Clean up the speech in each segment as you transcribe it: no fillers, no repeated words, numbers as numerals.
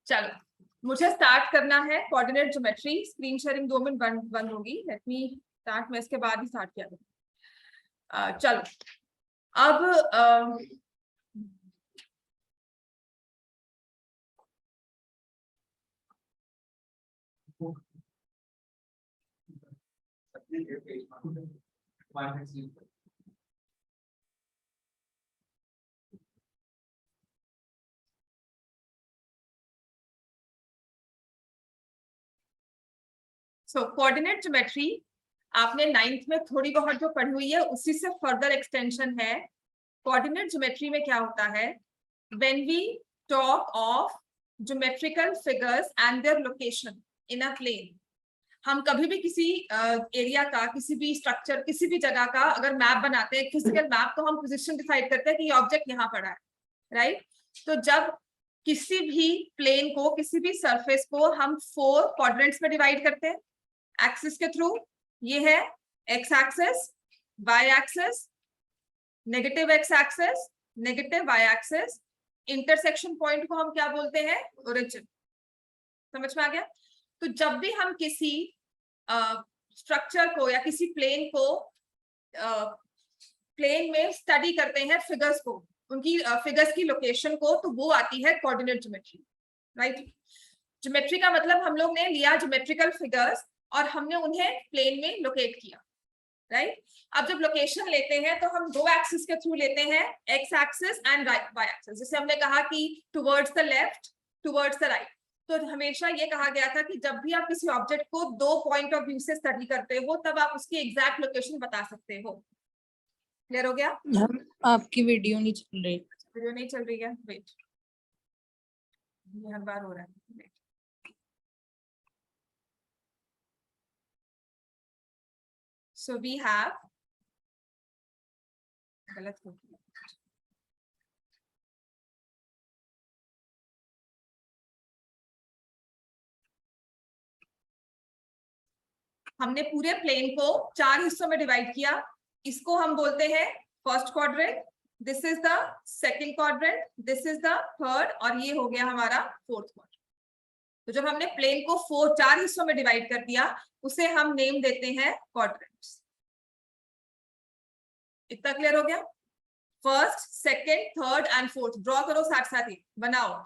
चलो मुझे स्टार्ट करना है coordinate geometry. Screen sharing 2 minute बंद होगी। Let me start. मैं इसके बाद ही स्टार्ट किया था। चलो अब कोऑर्डिनेट ज्योमेट्री आपने 9th में थोड़ी बहुत जो पढ़ी हुई है उसी से फर्दर एक्सटेंशन है। कोऑर्डिनेट ज्योमेट्री में क्या होता है, when we talk of geometrical figures and their location in a plane, हम कभी भी किसी एरिया का, किसी भी स्ट्रक्चर, किसी भी जगह का अगर मैप बनाते हैं, फिजिकल मैप, तो हम पोजीशन डिसाइड करते हैं कि ये ऑब्जेक्ट यहाँ पड़ा है, राइट। तो जब किसी भी प्लेन को, किसी भी सरफेस को हम 4 क्वाड्रेंट्स में डिवाइड करते हैं एक्सिस के थ्रू। ये है x axis, y axis, negative x axis, negative y axis. Intersection point को हम क्या बोलते हैं, ओरिजिन। समझ में आ गया। तो जब भी हम किसी स्ट्रक्चर को या किसी प्लेन को प्लेन में स्टडी करते हैं, फिगर्स को, उनकी फिगर्स की लोकेशन को, तो वो आती है कोऑर्डिनेट ज्योमेट्री, राइट। ज्योमेट्री का मतलब हम लोग ने लिया ज्योमेट्रिकल फिगर्स और हमने उन्हें प्लेन में लोकेट किया, राइट। अब जब लोकेशन लेते हैं तो हम 2 एक्सिस के थ्रू लेते हैं, x axis and y axis. जैसे हमने कहा कि towards the left, towards the right. तो हमेशा ये कहा गया था कि जब भी आप किसी ऑब्जेक्ट को 2 पॉइंट ऑफ व्यू से स्टडी करते हो तब आप उसकी एग्जैक्ट लोकेशन बता सकते हो। क्लियर हो गया। आपकी वीडियो नहीं चल रही। वीडियो नहीं चल रही है, वेट, ये हर बार हो रहा है। So we have, गलत हो गया, हमने पूरे प्लेन को 4 हिस्सों में डिवाइड किया। इसको हम बोलते हैं first quadrant, this is the second quadrant, this is the third, और ये हो गया हमारा फोर्थ क्वाड्रेंट। तो जब हमने प्लेन को 4 हिस्सों में डिवाइड कर दिया, उसे हम नेम देते हैं क्वाड्रेंट्स। इतना क्लियर हो गया। First, second, third and fourth draw करो, साथ साथ ही बनाओ।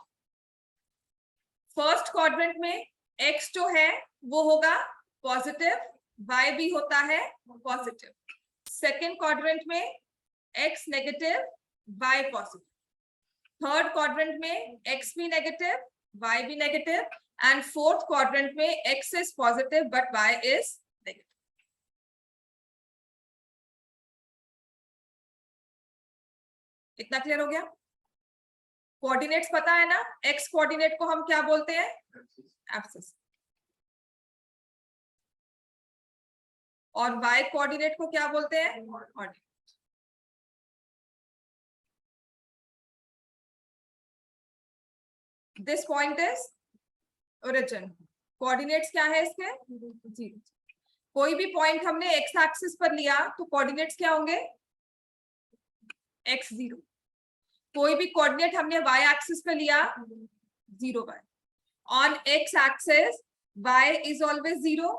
फर्स्ट क्वाड्रेंट में एक्स जो है वो होगा पॉजिटिव, वाई भी होता है पॉजिटिव। सेकेंड क्वाड्रेंट में x negative, y positive. Third quadrant में एक्स भी नेगेटिव, वाई भी नेगेटिव, एंड फोर्थ क्वाड्रेंट में x is positive but y is negative. इतना क्लियर हो गया। कोऑर्डिनेट्स पता है ना, एक्स कोऑर्डिनेट को हम क्या बोलते हैं, एक्सिस, और y कोऑर्डिनेट को क्या बोलते हैं, ordinate. This point is origin. Coordinates क्या है इसके, 0। कोई भी पॉइंट हमने x एक्सिस पर लिया तो कोऑर्डिनेट्स क्या होंगे, x0। कोई भी कोऑर्डिनेट हमने y एक्सिस पर लिया, 0 y। On x axis y is always 0,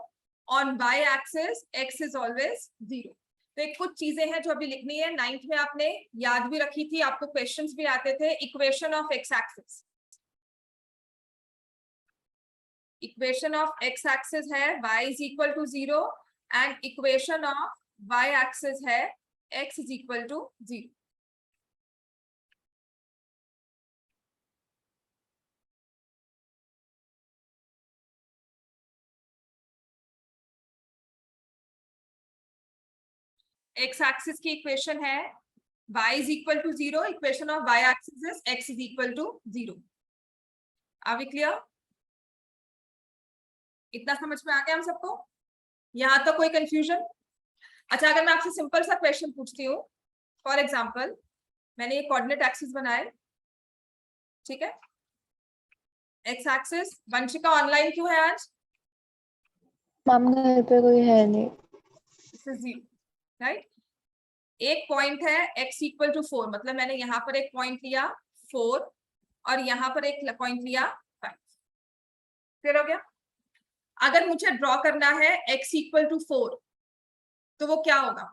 on y axis x is always 0। तो एक कुछ चीजें हैं जो अभी लिखनी है। 9th में आपने याद भी रखी थी, आपको क्वेश्चंस भी आते थे। Equation of x axis, equation of x axis है y is equal to 0 and equation of y axis है x is equal to 0। x axis की इक्वेशन है y is equal to 0, equation of y axis is x is equal to 0। Are we clear? इतना समझ में आ गया हम सबको, यहां तक कोई कंफ्यूजन? अच्छा, अगर मैं आपसे सिंपल सा क्वेश्चन पूछती हूँ, फॉर एग्जांपल मैंने ये कोऑर्डिनेट एक्सिस बनाए, ठीक है, एक्स एक्सिस। वंशिका ऑनलाइन क्यों है आज? मैम घर पे कोई है नहीं। 0, राइट। एक पॉइंट है x इक्वल टू 4, मतलब मैंने यहाँ पर एक पॉइंट लिया 4 और यहाँ पर एक पॉइंट लिया 5, क्लियर हो गया? अगर मुझे ड्रॉ करना है x इक्वल टू 4, तो वो क्या होगा?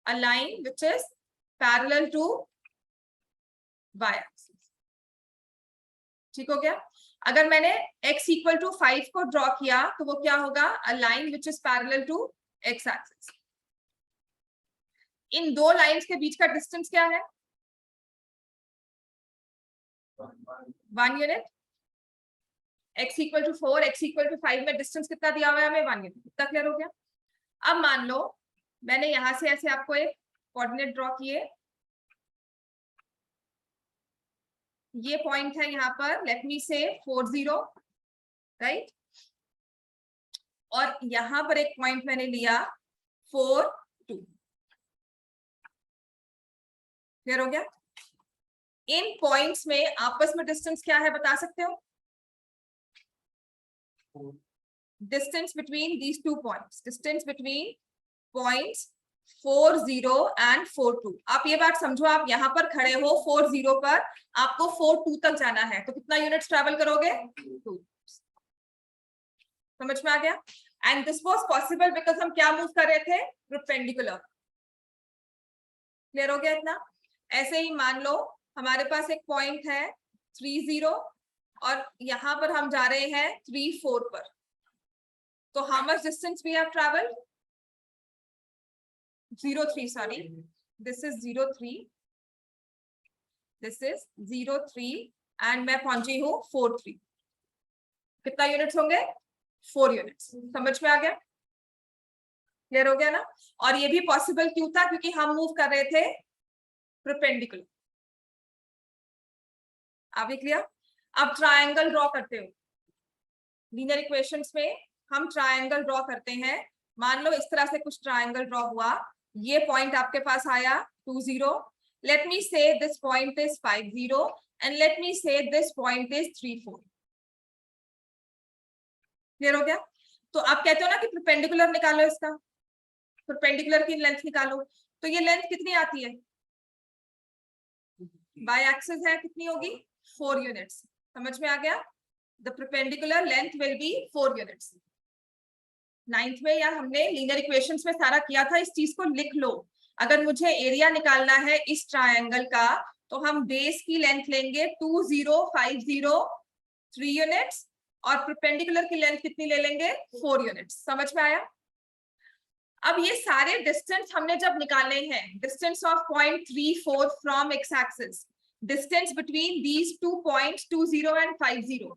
A line which is parallel to y axis. ठीक हो गया? अगर मैंने x इक्वल टू 5 को ड्रॉ किया तो वो क्या होगा? A line which is parallel to x axis. इन दो लाइंस के बीच का डिस्टेंस क्या है? 1 unit. x equal to 4, x equal to 5 में डिस्टेंस कितना दिया हुआ है हमें? 1 यूनिट। कितना क्लियर हो गया? अब मान लो मैंने यहां से ऐसे आपको एक कोऑर्डिनेट ड्रॉ किए, ये पॉइंट है यहाँ पर, लेट मी से 40, राइट, और यहां पर एक पॉइंट मैंने लिया 4 2। क्लियर हो गया? इन पॉइंट्स में आपस में डिस्टेंस क्या है बता सकते हो? Distance between these two points, distance between points 40 and 42। आप ये बात समझो, आप यहाँ पर खड़े हो 40 पर, आपको 42 तक जाना है, तो कितना यूनिट्स ट्रैवल करोगे? 2। समझ में आ गया? And this was possible because हम क्या मूव कर रहे थे? परपेंडिकुलर। क्लियर हो गया इतना? ऐसे ही मान लो हमारे पास एक पॉइंट है 30 और यहाँ पर हम जा रहे हैं 34 पर, तो how much distance we have travelled? 03, sorry, this is 03, this is 03 and मैं पहुंची हूँ 43। कितना यूनिट्स होंगे? 4 यूनिट्स। समझ में आ गया? क्लियर हो गया ना? और ये भी पॉसिबल क्यों था? क्योंकि हम मूव कर रहे थे परपेंडिकुलर। अभी क्लियर? अब ट्रायंगल ड्रॉ करते हो, लीनियर इक्वेशंस में हम ट्रायंगल ड्रॉ करते हैं। मान लो इस तरह से कुछ ट्रायंगल ड्रॉ हुआ, ये पॉइंट आपके पास आया 20, लेट मी से this point is 50 and let me से दिस पॉइंट इज 34। क्लियर हो गया? तो आप कहते हो ना कि परपेंडिकुलर निकालो, इसका परपेंडिकुलर की लेंथ निकालो, तो ये लेंथ कितनी आती है? बाय एक्सिस है, कितनी होगी? 4 यूनिट्स। समझ में आ गया? The perpendicular length will be 4 units. 9th में या हमने लीनियर इक्वेशंस में सारा किया था, इस चीज को लिख लो। अगर मुझे एरिया निकालना है इस ट्रायंगल का, तो हम बेस की लेंथ लेंगे 2050 3 यूनिट्स, और परपेंडिकुलर की लेंथ कितनी ले लेंगे? 4 यूनिट्स। समझ में आया? अब ये सारे डिस्टेंस हमने जब निकाले हैं, distance of point 34 from x axis, distance between these two points 20 and 50,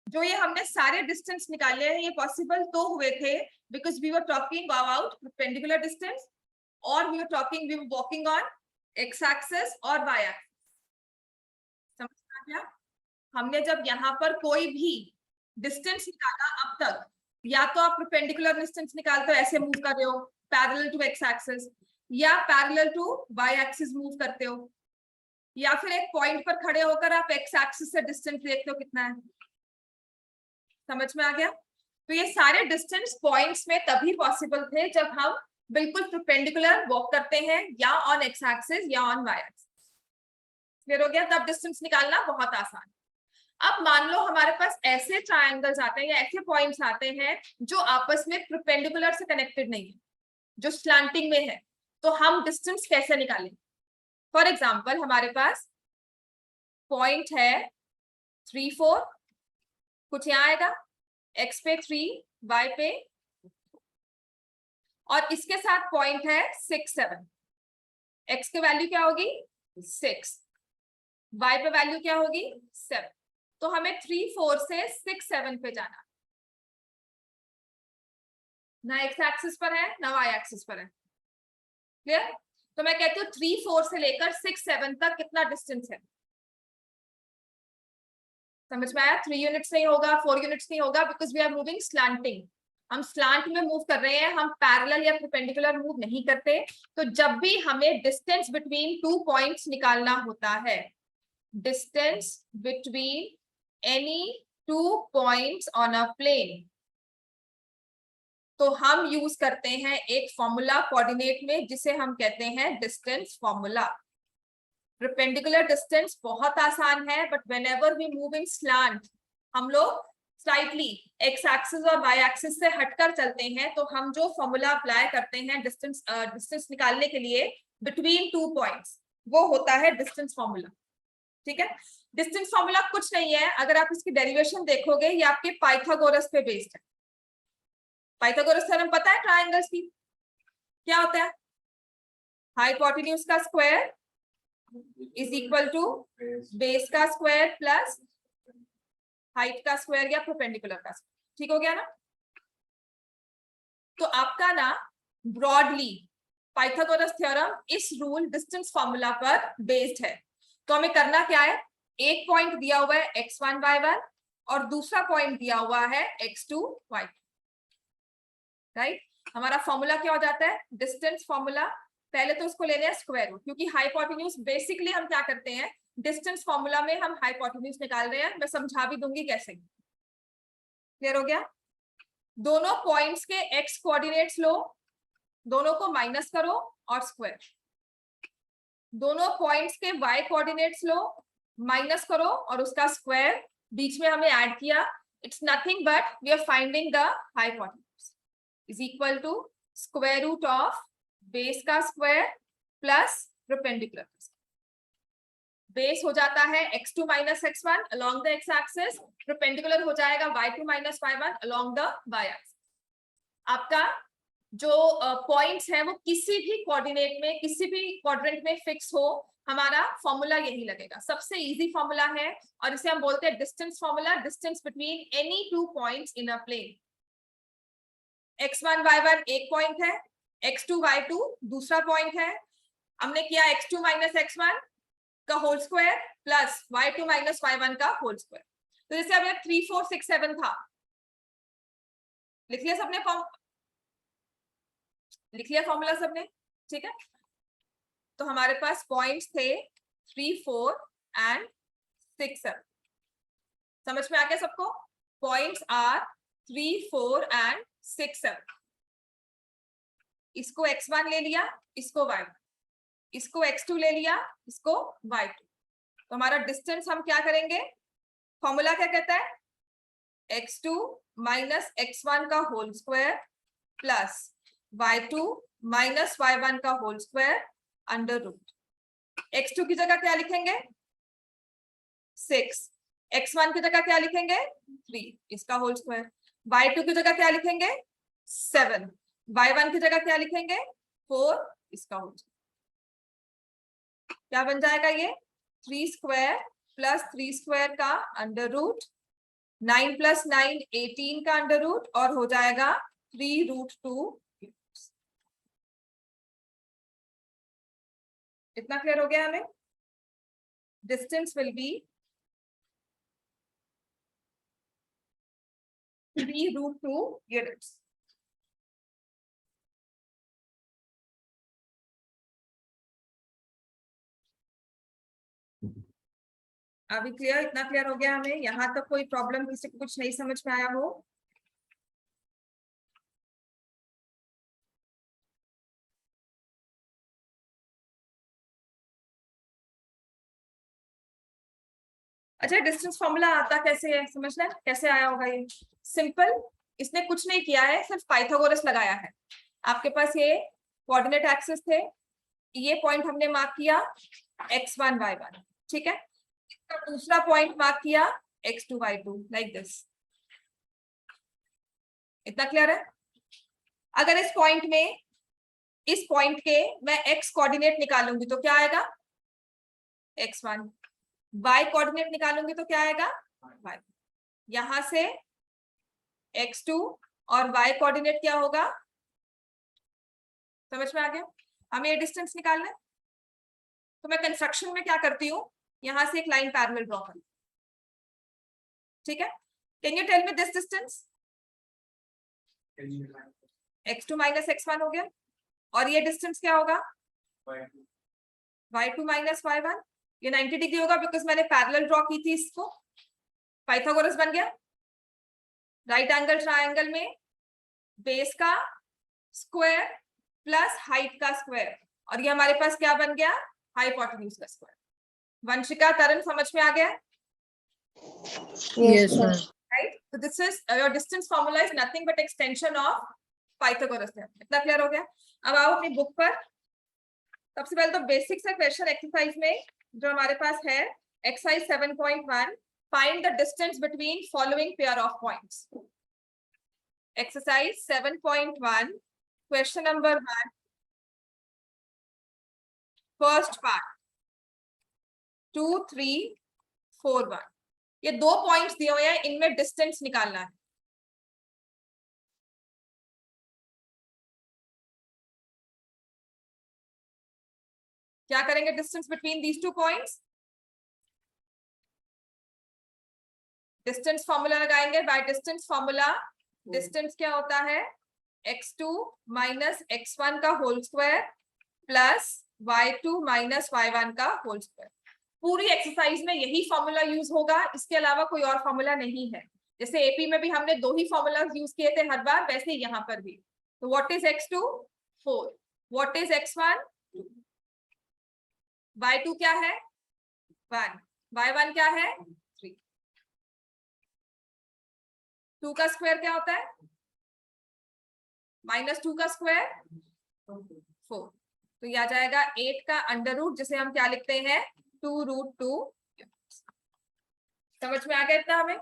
जो ये हमने सारे डिस्टेंस निकाले हैं, ये पॉसिबल तो हुए थे because we were talking about perpendicular distance, और we were walking on x axis और वाई एक्सिस। समझ में आ गया? हमने जब यहाँ पर कोई भी डिस्टेंस निकाला अब तक, या तो आप परपेंडिकुलर डिस्टेंस निकालते हो, ऐसे मूव कर रहे हो पैरेलल टू एक्स एक्सिस, या parallel to y axis move करते हो, या फिर एक पॉइंट पर खड़े होकर आप एक्स एक्सिस से डिस्टेंस देखते हो कितना है। समझ में आ गया? तो ये सारे डिस्टेंस पॉइंट्स में तभी पॉसिबल थे जब हम बिल्कुल परपेंडिकुलर वॉक करते हैं, या ऑन एक्स एक्सिस या ऑन वाई एक्सिस। क्लियर हो गया? तब डिस्टेंस निकालना बहुत आसान। अब मान लो हमारे पास ऐसे ट्रायंगल्स आते हैं या ऐसे पॉइंट्स आते हैं जो आपस में परपेंडिकुलर से कनेक्टेड नहीं है, जो स्लैंटिंग में है, तो हम डिस्टेंस कैसे निकालें? फॉर एग्जांपल हमारे पास पॉइंट है 34, कुछ यहाँ आएगा x पे 3, y पे, और इसके साथ पॉइंट है 6 7। x की वैल्यू क्या होगी? 6, y पे वैल्यू क्या होगी? 7। तो हमें 3 4 से 6 7 पे जाना, ना x एक्सिस पर है ना y एक्सिस पर है। क्लियर? तो मैं कहती हूँ 3 4 से लेकर 6 7 तक कितना डिस्टेंस है? समझ में आया? 3 यूनिट्स नहीं होगा, 4 यूनिट्स नहीं होगा, because we are moving slanting. हम स्लैंट में मूव कर रहे हैं, हम पैरेलल या परपेंडिकुलर मूव नहीं करते। तो जब भी हमें डिस्टेंस बिटवीन 2 पॉइंट्स निकालना होता है, distance between any 2 points on a plane, तो हम यूज करते हैं एक फॉर्मूला कोऑर्डिनेट में जिसे हम कहते हैं डिस्टेंस फॉर्मूला। परपेंडिकुलर डिस्टेंस बहुत आसान है, but whenever we move in slant, हम लोग स्लाइटली एक्स एक्सिस और वाई एक्सिस से हटकर चलते हैं तो हम जो फॉर्मूला अप्लाई करते हैं डिस्टेंस निकालने के लिए बिटवीन 2 पॉइंट्स, वो होता है डिस्टेंस फॉर्मूला। ठीक है, डिस्टेंस फॉर्मूला कुछ नहीं है, अगर आप इसकी डेरिवेशन देखोगे ये आपके पाइथागोरस पे बेस्ड है। पाइथागोरस थ्योरम पता है ट्रायंगल्स की क्या होता है? हाइपोटेन्यूज का square is equal to base का स्क्वायर प्लस हाइट का स्क्वायर या परपेंडिकुलर का स्क्वायर। ठीक हो गया ना? तो आपका ना ब्रॉडली पाइथागोरस थ्योरम इस रूल डिस्टेंस फॉर्मूला पर बेस्ड है। तो हमें करना क्या है, एक पॉइंट दिया हुआ है x1 y1 और दूसरा पॉइंट दिया हुआ है x2 y2, राइट? हमारा फॉर्मूला क्या हो जाता है, डिस्टेंस फॉर्मूला। पहले तो उसको लेने हैं स्क्वायर रूट, क्योंकि हाइपोटेन्यूज बेसिकली हम क्या करते हैं, डिस्टेंस फॉर्मूला में हम हाइपोटेन्यूज निकाल रहे हैं। मैं समझा भी दूंगी कैसे। क्लियर हो गया? दोनों पॉइंट्स के x कोऑर्डिनेट्स लो, दोनों को माइनस करो और स्क्वायर। दोनों पॉइंट्स के y कोऑर्डिनेट्स लो, माइनस करो और उसका स्क्वायर। बीच में हमने ऐड किया, it's nothing but we are finding the hypotenuse is equal to square root of base का स्क्वायर प्लस परपेंडिकुलर। बेस हो जाता है x2 minus x1 along the x axis, perpendicular हो जाएगा y2 minus y1 along the y axis। आपका जो points है वो किसी भी कोऑर्डिनेट में, किसी भी क्वाड्रेंट में फिक्स हो, हमारा फॉर्मूला यही लगेगा। सबसे इजी फॉर्मूला है और इसे हम बोलते हैं distance formula, distance between any two points in a plane. x1 y1 एक पॉइंट है, x2 y2 दूसरा पॉइंट है। हमने किया x2 minus x1 का whole square plus y2 minus y1 का होल स्क्वायर। तो जैसे अब 3 4 6 7 था, लिख लिया सबने लिख लिया फॉर्मूला सबने? ठीक है, तो हमारे पास पॉइंट्स थे 3 4 एंड 6 7। समझ में आ गया सबको? Points are 3 4 and 6 7। इसको x1 ले लिया, इसको y1, इसको x2 ले लिया, इसको y2। तो हमारा डिस्टेंस हम क्या करेंगे, फॉर्मूला क्या कहता है, x2 minus x1 का whole square plus y2 minus y1 का whole square under root. x2 की जगह क्या लिखेंगे 6, x1 की जगह क्या लिखेंगे 3 इसका होल स्क्वायर, y2 की जगह क्या लिखेंगे 7, y1 की जगह क्या लिखेंगे 4 इसका होल स्क्वायर। क्या बन जाएगा ये 3 स्क्वायर प्लस 3 स्क्वायर का अंडर रूट, 9 प्लस 9 18 का अंडर रूट और हो जाएगा 3 रूट 2। इतना क्लियर हो गया हमें? Distance will be 3 root 2 units. अभी क्लियर, इतना क्लियर हो गया हमें? यहाँ तक कोई प्रॉब्लम, किसी को कुछ नहीं समझ में आया हो? अच्छा, डिस्टेंस फॉर्मूला आता कैसे है, समझना है कैसे आया होगा ये? सिंपल, इसने कुछ नहीं किया है, सिर्फ पाइथागोरस लगाया है। आपके पास ये कोऑर्डिनेट एक्सिस थे, ये पॉइंट हमने मार्क किया x1 y1, ठीक है? इसका दूसरा पॉइंट मार्क किया x2 y2, लाइक दिस। इतना क्लियर है? अगर इस पॉइंट में, इस पॉइंट के मैं x कोऑर्डिनेट निकालूंगी तो क्या आएगा x1, y कोऑर्डिनेट निकालूंगी तो क्या आएगा y। यहां से x2 और y कोऑर्डिनेट क्या होगा, समझ में आ गया? हमें ये डिस्टेंस निकालना है, तो मैं कंस्ट्रक्शन में क्या करती हूँ, यहां से एक लाइन पैरेलल ड्रॉ करती हूँ। ठीक है, can you tell me this distance? x2 minus x1 हो गया, और ये डिस्टेंस क्या होगा y2 minus y1। ये 90 डिग्री होगा बिकॉज मैंने पैरेलल ड्रॉ की थी इसको। पाइथागोरस बन गया। राइट एंगल ट्रायंगल में बेस का स्क्वायर प्लस हाइट का स्क्वायर, और ये हमारे पास क्या बन गया हाइपोटेन्यूज का स्क्वायर। वंशिका, तरन, समझ में आ गया? Yes, sir. Right, So this is your distance formula is nothing but extension of Pythagoras theorem. इतना क्लियर हो गया? अब आओ अपनी बुक पर. सबसे पहले तो बेसिक सा क्वेश्चन एक्सरसाइज में जो हमारे पास है, exercise 7.1, find the distance between following pair of points. Exercise 7.1, question number 1, first part, 2, 3, 4, 1. ये 2 पॉइंट्स दिए हुए हैं, इनमें डिस्टेंस निकालना है. क्या करेंगे distance between these 2 points? Distance formula लगाएंगे. बाय डिस्टेंस फॉर्मूला डिस्टेंस क्या होता है? x2 माइनस x1 का whole square plus y2 minus y1 का होल स्क्वायर. पूरी एक्सरसाइज में यही फॉर्मूला यूज होगा, इसके अलावा कोई और फॉर्मूला नहीं है. जैसे एपी में भी हमने 2 ही फॉर्मूला यूज किए थे हर बार, वैसे यहाँ पर भी. तो what is x2? 4. What is x1? 2. y2 क्या है? 1. y1 क्या है? 3. 2 का स्क्वायर क्या होता है? -2 का स्क्वायर 4. तो ये आ जाएगा 8 का अंडर रूट, जिसे हम क्या लिखते हैं? 2√2. समझ में आ गया इतना हमें?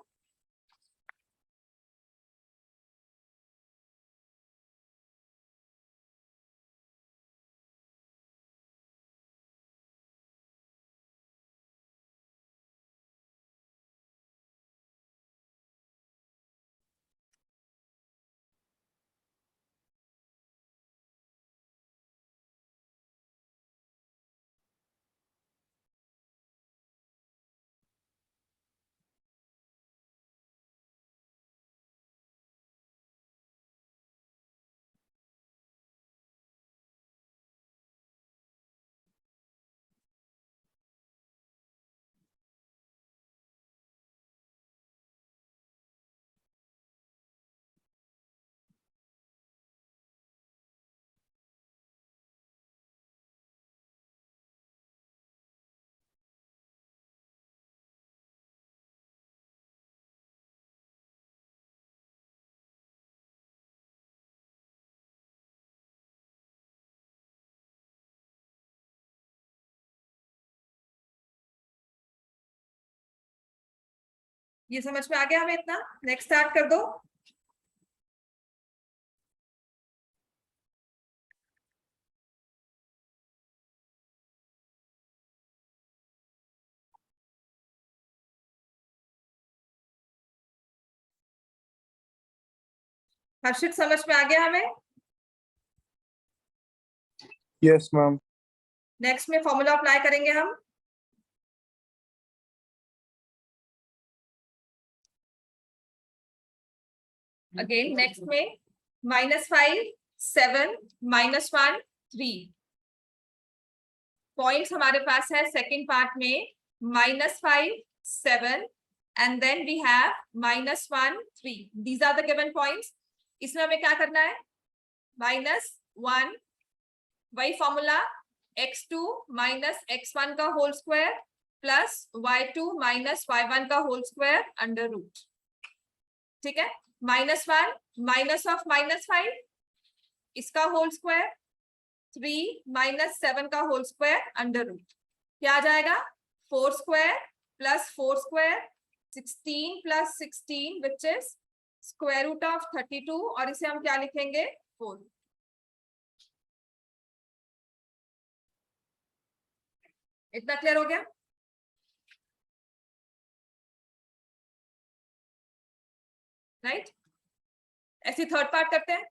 ये समझ में आ गया हमें इतना? नेक्स्ट स्टार्ट कर दो. हर्षित समझ में आ गया हमें? Yes ma'am. नेक्स्ट में फॉर्मूला अप्लाई करेंगे हम. अगेन नेक्स्ट में -5, 7, -1, 3 पॉइंट्स हमारे पास है. सेकेंड पार्ट में -5, 7 and then we have -1, 3. These are the given points. इसमें हमें क्या करना है? -1, वही फॉर्मूला, x2 माइनस x1 का whole square plus y2 minus y1 का होल स्क्वायर अंडर रूट. ठीक है? -1 माइनस ऑफ -5 इसका होल स्क्वायर, 3 माइनस 7 का होल स्क्वायर अंडर रूट. क्या आ जाएगा? 4 square plus 4 square, 16 plus 16 which is square root of 32, और इसे हम क्या लिखेंगे? 4. इतना क्लियर हो गया? राइट? ऐसी थर्ड पार्ट करते हैं.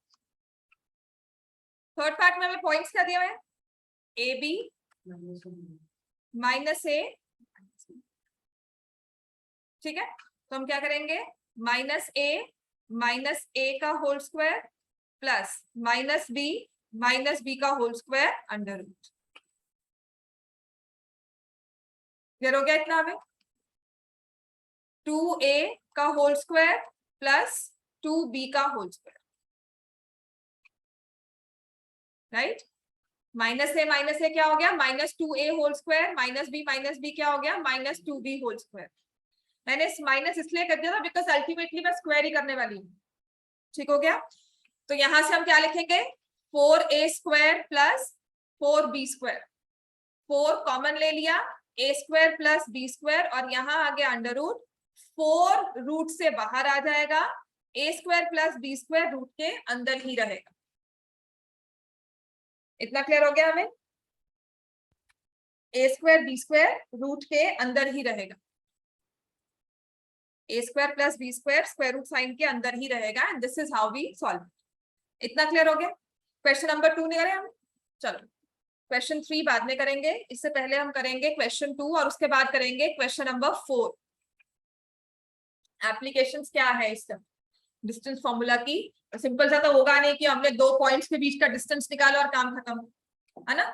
थर्ड पार्ट में हमें पॉइंट्स क्या दिए हुए हैं? A B minus A. ठीक है, तो हम क्या करेंगे? माइनस ए का whole square plus minus B का whole square under root. Clear हो गया इतना हमें? 2a का होल स्क्वायर प्लस 2b का होल स्क्वायर. राइट? माइनस ए क्या हो गया? -2a whole square minus B क्या हो गया? -2b whole square. मैंने माइनस इसलिए कर दिया था बिकॉज अल्टीमेटली मैं स्क्वायर ही करने वाली हूँ। ठीक हो गया? तो यहां से हम क्या लिखेंगे, 4a square plus 4b square. 4 common ले लिया, a square plus b square, और यहां आ गया अंडर रूट। 4 रूट से बाहर आ जाएगा, a square plus b square root के अंदर ही रहेगा। इतना क्लियर हो गया हमें? a square b square root के अंदर ही रहेगा, a square plus b square square root sign के अंदर ही रहेगा, and this is how we solve. इतना क्लियर हो गया? क्वेश्चन नंबर 2 निकले हम। चलो क्वेश्चन 3 बाद में करेंगे, इससे पहले हम करेंगे क्वेश्चन 2 और उसके बाद करेंगे क्वेश्चन नंबर 4। एप्लीकेशंस क्या है इसका, डिस्टेंस फॉर्मूला की। सिंपल सा तो होगा नहीं कि हमने 2 पॉइंट्स के बीच का डिस्टेंस निकाला और काम खत्म, है ना।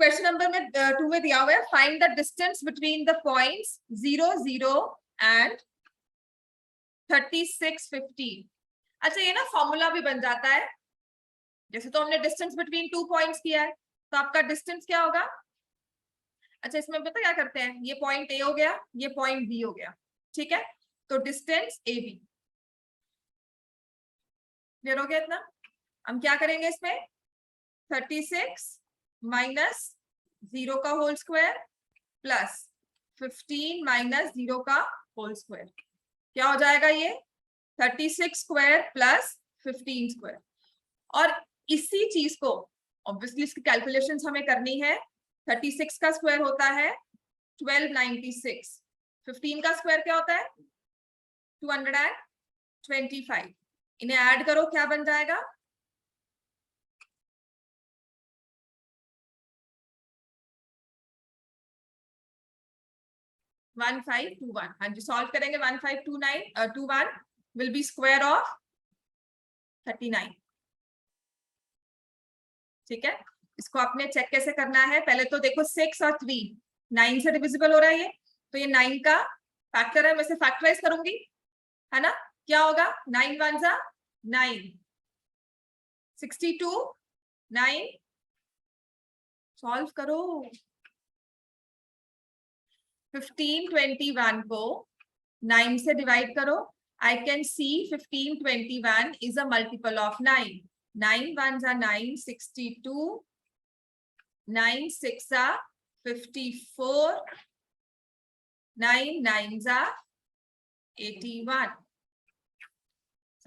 क्वेश्चन नंबर में 2 में दिया हुआ है, find the distance between the points 0 0 and 36 15। अच्छा ये ना फॉर्मूला भी बन जाता है, जैसे तो हमने डिस्टेंस बिटवीन 2 पॉइंट्स किया है, तो आपका डिस्टेंस क्या होगा। अच्छा इसमें पता क्या करते हैं, ये पॉइंट ए हो गया, ये पॉइंट बी हो गया, ठीक है। तो डिस्टेंस ए बी क्लियर हो गया इतना। हम क्या करेंगे इसमें, 36 माइनस 0 का होल स्क्वायर प्लस 15 माइनस 0 का होल स्क्वायर, क्या हो जाएगा ये 36 स्क्वायर प्लस 15 स्क्वायर। और इसी चीज को ऑब्वियसली इसकी कैलकुलेशंस हमें करनी है। 36 का स्क्वायर होता है 1296, 15 का स्क्वायर क्या होता है 225। इन्हें ऐड करो, क्या बन जाएगा 1521। हाँ जी सॉल्व करेंगे, 1521 विल बी स्क्वायर ऑफ 39। ठीक है, इसको आपने चेक कैसे करना है, पहले तो देखो 6 और 3 9 से डिविजिबल हो रहा है ये, तो ये 9 का फैक्टर है, मैं से फैक्टराइज करूंगी, है ना। क्या होगा 9 1 जा 9, 62 9, सॉल्व करो। 1521 को 9 से डिवाइड करो, I can see 1521 is a multiple of 9। 9 1 जा 9, 62, 9 6 जा 54, 9 9 जा 81।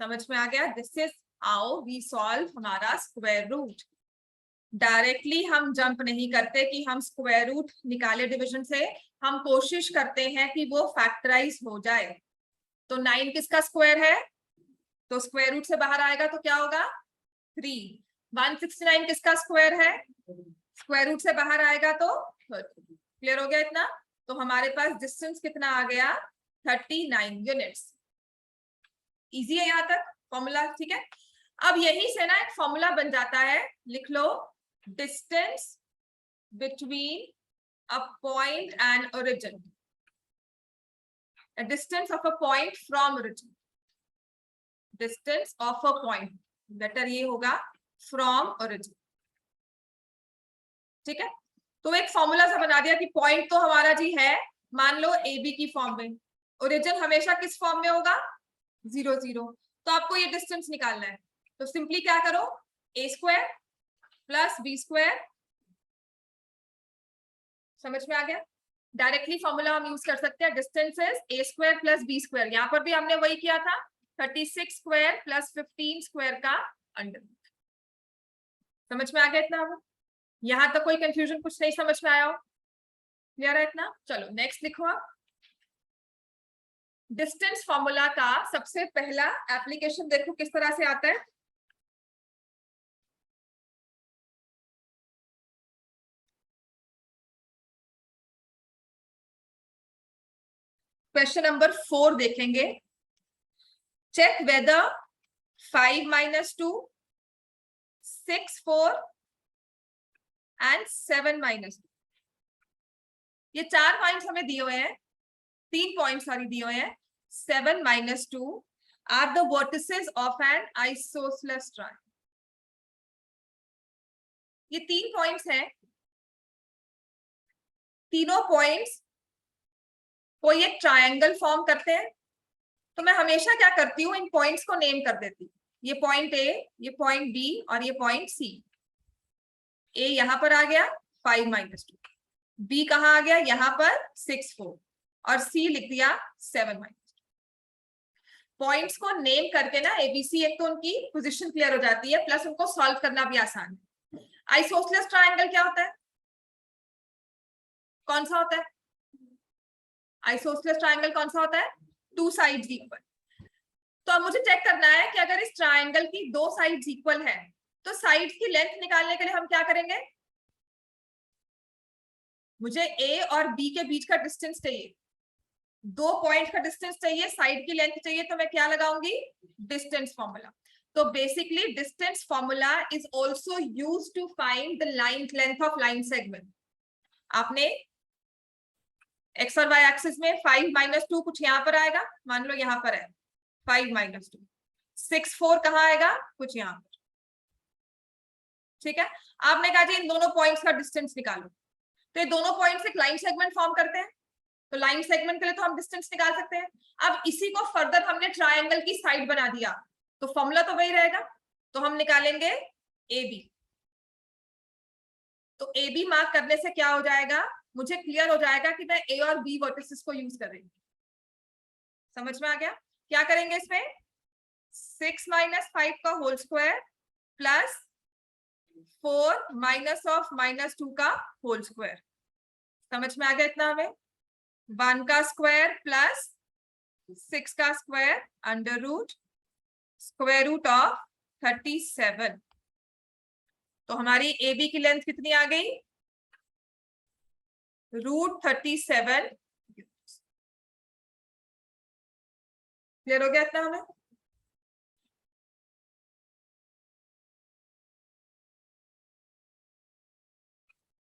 समझ में आ गया? This is how we solve हमारा स्क्वायर रूट। डायरेक्टली हम जंप नहीं करते कि हम स्क्वायर रूट निकाले डिवीजन से, हम कोशिश करते हैं कि वो फैक्टराइज हो जाए। तो 9 किसका स्क्वायर है, तो स्क्वायर रूट से बाहर आएगा तो क्या होगा 3। 169 किसका स्क्वायर है, स्क्वायर रूट से बाहर आएगा तो 30। क्लियर हो गया इतना। तो हमारे पास डिस्टेंस कितना आ गया 39 यूनिट्स। इजी है यहाँ तक फॉर्मूला, ठीक है। अब यहीं से ना एक फॉर्मूला बन जाता है, लिख लो distance between a point and origin, distance of a point from origin, distance of a point, better ये होगा फ्रॉम ओरिजिन। ठीक है, तो एक फॉर्मूला सा बना दिया कि पॉइंट तो हमारा जी है मान लो ए बी की फॉर्म में, ओरिजिन हमेशा किस फॉर्म में होगा 0 0, तो आपको ये डिस्टेंस निकालना है। तो सिंपली क्या करो, ए स्क्वायर प्लस बी स्क्वायर, समझ में आ गया। डायरेक्टली फॉर्मूला हम यूज कर सकते हैं, distance is a square plus b square. यहाँ पर भी हमने वही किया था, 36 स्क्वायर प्लस 15 स्क्वायर का अंडर। समझ में आ गया इतना। यहाँ तक कोई कंफ्यूजन कुछ नहीं समझ में आया हो, क्लियर है इतना। चलो नेक्स्ट लिखो आप। डिस्टेंस फॉर्मूला का सबसे पहला एप्लीकेशन देखो किस तरह से आता है। क्वेश्चन नंबर 4 देखेंगे, check whether 5 minus 2, 6 4 and 7 minus 2। ये 4 पॉइंट्स हमें दिए हुए हैं, 3 पॉइंट्स सॉरी दिए हुए हैं। 7 minus 2 are the vertices of an isosceles triangle. ये 3 पॉइंट्स हैं, तीनों पॉइंट्स कोई एक ट्रायंगल फॉर्म करते हैं तो मैं हमेशा क्या करती हूँ, इन पॉइंट्स को नेम कर देती हूँ। ये पॉइंट ए, ये पॉइंट बी और ये पॉइंट सी। ए यहां पर आ गया 5 - 2, बी कहाँ आ गया, यहाँ पर 6 4 और सी लिख दिया 7 - 2। पॉइंट्स को नेम करके ना एबीसी, एक तो उनकी पोजीशन क्लियर हो जाती है, प्लस उनको सॉल्व करना भी आसान है। आइसोसेलेस ट्रायंगल क्या होता है, कौन सा होता है? आइसोसेलेस ट्रायंगल कौन सा होता है? 2 साइड्स इक्वल। तो अब मुझे चेक करना है कि अगर इस ट्रायंगल की 2 साइड्स इक्वल है तो साइड्स की लेंथ निकालने के लिए हम क्या करेंगे, मुझे ए और बी के बीच का डिस्टेंस चाहिए, 2 पॉइंट का डिस्टेंस चाहिए, साइड की लेंथ चाहिए, तो मैं क्या लगाऊंगी, डिस्टेंस फॉर्मूला। तो basically distance formula is also used to find the line length of line segment. आपने एक्स और वाई एक्सिस में 5 - 2 कुछ यहां पर आएगा, मान लो यहां पर है 5 - 2, 6 4 कहाँ आएगा, कुछ यहां पर। ठीक है, आपने कहा जी इन दोनों पॉइंट्स का डिस्टेंस निकालो, तो ये दोनों पॉइंट्स एक लाइन सेगमेंट फॉर्म करते हैं, तो लाइन सेगमेंट के लिए तो हम डिस्टेंस निकाल सकते हैं। अब इसी को फर्दर हमने ट्रायंगल की साइड बना दिया, तो फॉर्मूला तो वही रहेगा, तो हम निकालेंगे ए बी। तो ए बी मार्क करने से क्या हो जाएगा, मुझे क्लियर हो जाएगा कि मैं ए और बी वर्टिसेस को यूज कर रही हूँ। समझ में आ गया? क्या करेंगे इसमें, 6 - 5 का होल स्क्वायर प्लस 4 -(-2) का होल स्क्वायर। समझ में आ गया इतना हमें? 1 का स्क्वायर प्लस 6 का square under root square root of 37। तो हमारी ए बी की लेंथ कितनी आ गई, √37। क्लियर हो गया इतना हमें?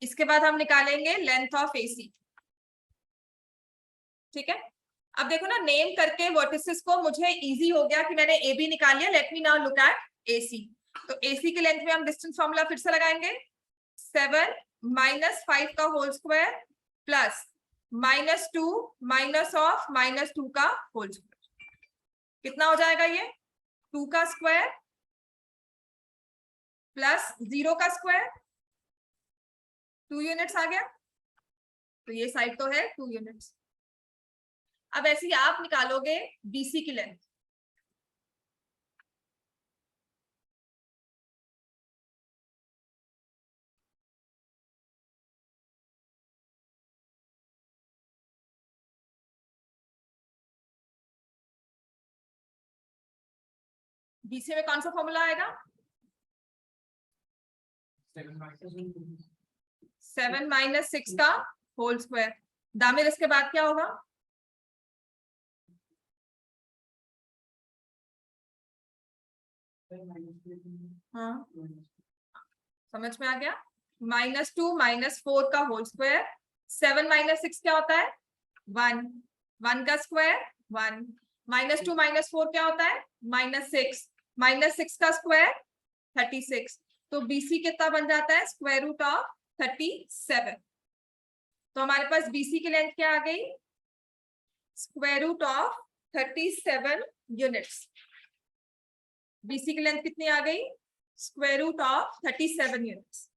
इसके बाद हम निकालेंगे लेंथ ऑफ एसी। ठीक है, अब देखो ना, नेम करके वर्टिसेस को मुझे इजी हो गया कि मैंने ए बी निकाल लिया। Let me now look at AC. तो एसी के लेंथ में हम डिस्टेंस फॉर्मूला फिर से लगाएंगे, 7 - 5 का होल स्क्वायर प्लस -2 -(-2) का होल स्क्वायर। कितना हो जाएगा ये, 2 का स्क्वायर प्लस 0 का स्क्वायर, 2 यूनिट्स आ गया। तो ये साइड तो है 2 यूनिट्स। अब ऐसे ही आप निकालोगे बीसी की लेंथ। बीसी में कौन सा फॉर्मूला आएगा, 7 - 6 का होल स्क्वायर। दामिर इसके बाद क्या होगा, हाँ समझ में आ गया, -2 -4 का होल स्क्वायर। 7 - 6 क्या होता है, 1, 1 का स्क्वायर 1, -2 -4 क्या होता है, -6, -6 का स्क्वायर 36। तो बीसी कितना बन जाता है, स्क्वायर रूट ऑफ 37। तो हमारे पास बीसी की लेंथ क्या आ गई, square root of 37 units. BC की लेंथ कितनी आ गई, square root of 37 units.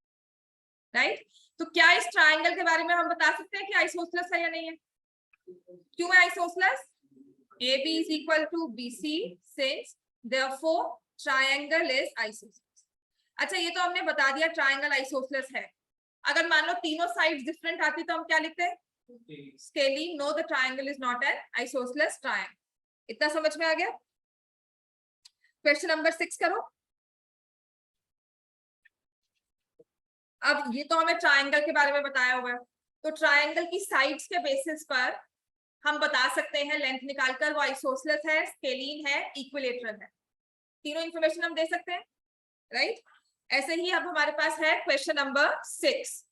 Right, तो क्या इस ट्रायंगल के बारे में हम बता सकते हैं कि आइसोसेलेस है या नहीं है? क्यों है isosceles, AB is equal to BC since therefore triangle is isosceles। अच्छा, ये तो हमने बता दिया ट्रायंगल आइसोसेलेस है। अगर मान लो तीनों साइड्स डिफरेंट आती तो हम क्या लिखते हैं, scalene. No, the triangle is not an isosceles triangle. इतना समझ में आ गया? क्वेश्चन नंबर 6 करो। अब ये तो हमें ट्रायंगल के बारे में बताया हुआ है, तो ट्रायंगल की साइड्स के बेसिस पर हम बता सकते हैं लेंथ निकालकर वो आइसोसेलेस है, स्केलीन है, इक्विलेटरल है। तीनों इंफॉर्मेशन हम दे सकते हैं, राइट? ऐसे ही अब हमारे पास है question number 6।